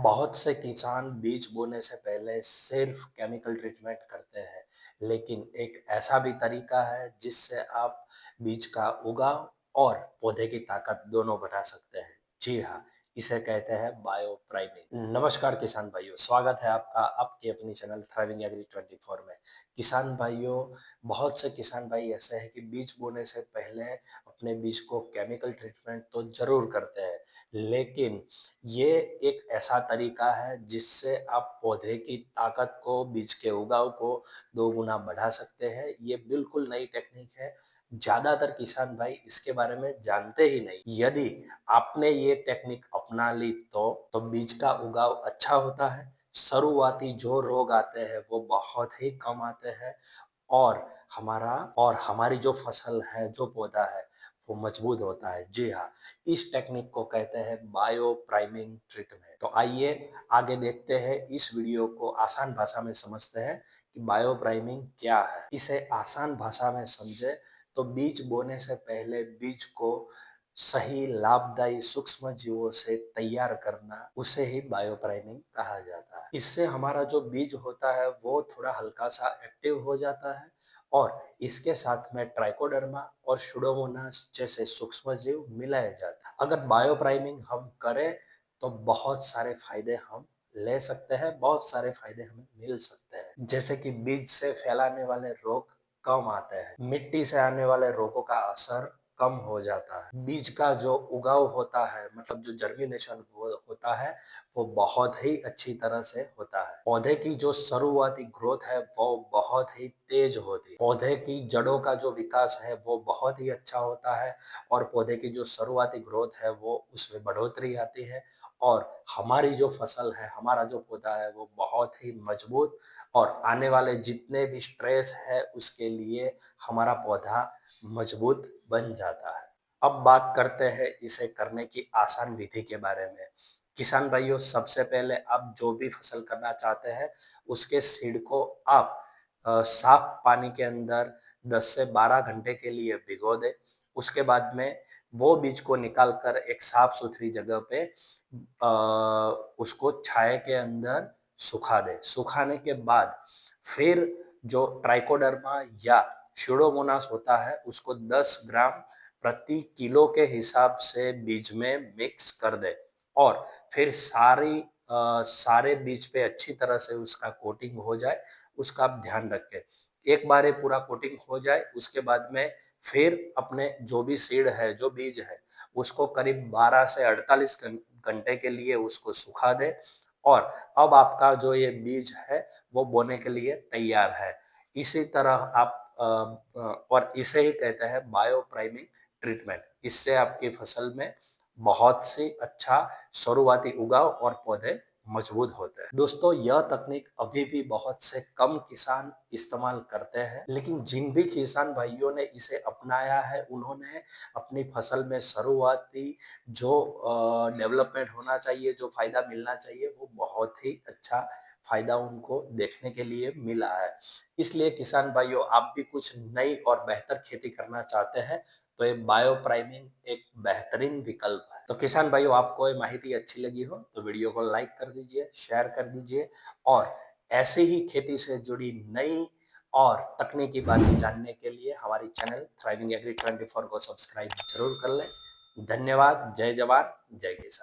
बहुत से किसान बीज बोने से पहले सिर्फ केमिकल ट्रीटमेंट करते हैं, लेकिन एक ऐसा भी तरीका है जिससे आप बीज का उगाव और पौधे की ताकत दोनों बढ़ा सकते हैं। जी हाँ, इसे कहते हैं बायो प्राइमिंग। नमस्कार किसान भाइयों, स्वागत है आपका आपकी अपनी चैनल थ्राइविंग एग्री 24 में। किसान भाइयों, बहुत से किसान भाई ऐसे हैं कि बीज बोने से पहले अपने बीज को केमिकल ट्रीटमेंट तो जरूर करते हैं, लेकिन ये एक ऐसा तरीका है जिससे आप पौधे की ताकत को, बीज के उगाव को 2 गुना बढ़ा सकते हैं। ये बिल्कुल नई टेक्निक है। ज़्यादातर किसान भाई इसके बारे में जानते ही नहीं। यदि आपने ये टेक्निक अपना ली तो बीज का उगाव अच्छा होता है, शुरुआती जो रोग आते हैं वो बहुत ही कम आते हैं और हमारी जो फसल है, जो पौधा है, वो मजबूत होता है। जी हाँ, इस टेक्निक को कहते हैं बायो प्राइमिंग ट्रीटमेंट। तो आइए आगे देखते हैं, इस वीडियो को आसान भाषा में समझते हैं कि बायो प्राइमिंग क्या है। इसे आसान भाषा में समझे तो बीज बोने से पहले बीज को सही लाभदायी सूक्ष्म जीवों से तैयार करना, उसे ही बायो प्राइमिंग कहा जाता है। इससे हमारा जो बीज होता है वो थोड़ा हल्का सा एक्टिव हो जाता है और इसके साथ में ट्राइकोडर्मा और सुडोमोनास जैसे सूक्ष्म जीव मिलाए जाते हैं। अगर बायो प्राइमिंग हम करें तो बहुत सारे फायदे हम ले सकते हैं, बहुत सारे फायदे हमें मिल सकते हैं। जैसे कि बीज से फैलाने वाले रोग कम आते हैं, मिट्टी से आने वाले रोगों का असर कम हो जाता है, बीज का जो उगाव होता है, मतलब जो जर्मिनेशन होता है, वो बहुत ही अच्छी तरह से होता है। पौधे की जो शुरुआती ग्रोथ है वो बहुत ही तेज होती है। पौधे की जड़ों का जो विकास है वो बहुत ही अच्छा होता है और पौधे की जो शुरुआती ग्रोथ है वो उसमें बढ़ोतरी आती है और हमारी जो फसल है, हमारा जो पौधा है वो बहुत ही मजबूत और आने वाले जितने भी स्ट्रेस है उसके लिए हमारा पौधा मजबूत बन जाता है। अब बात करते हैं इसे करने की आसान विधि के बारे में। किसान भाइयों, सबसे पहले आप जो भी फसल करना चाहते हैं उसके सीड को आप साफ पानी के अंदर 10 से 12 घंटे के लिए भिगो दें। उसके बाद में वो बीज को निकाल कर एक साफ सुथरी जगह पे उसको छाया के अंदर सुखा दें। सुखाने के बाद फिर जो ट्राइकोडर्मा या स्यूडोमोनास होता है उसको 10 ग्राम प्रति किलो के हिसाब से बीज में मिक्स कर दे और फिर सारे बीज पे अच्छी तरह से उसका कोटिंग हो जाए, उसका आप ध्यान रखें। एक बार ये पूरा कोटिंग हो जाए उसके बाद में फिर अपने जो भी सीड है, जो बीज है, उसको करीब 12 से 48 घंटे के लिए उसको सुखा दे और अब आपका जो ये बीज है वो बोने के लिए तैयार है। इसी तरह आप और इसे ही कहते हैं बायो प्राइमिंग ट्रीटमेंट। इससे आपकी फसल में बहुत सी अच्छा शुरुआती उगाव और पौधे मजबूत होते हैं। दोस्तों, यह तकनीक अभी भी बहुत से कम किसान इस्तेमाल करते हैं, लेकिन जिन भी किसान भाइयों ने इसे अपनाया है उन्होंने अपनी फसल में शुरुआती जो डेवलपमेंट होना चाहिए, जो फायदा मिलना चाहिए, वो बहुत ही अच्छा फायदा उनको देखने के लिए मिला है। इसलिए किसान भाइयों, आप भी कुछ नई और बेहतर खेती करना चाहते हैं तो ये बायो प्राइमिंग एक बेहतरीन विकल्प है। तो किसान भाइयों, आपको ये माहिती अच्छी लगी हो तो वीडियो को लाइक कर दीजिए, शेयर कर दीजिए और ऐसे ही खेती से जुड़ी नई और तकनीकी बातें जानने के लिए हमारी चैनल थ्राइविंग एग्री 24 को सब्सक्राइब जरूर कर लें। धन्यवाद। जय जवान, जय किसान।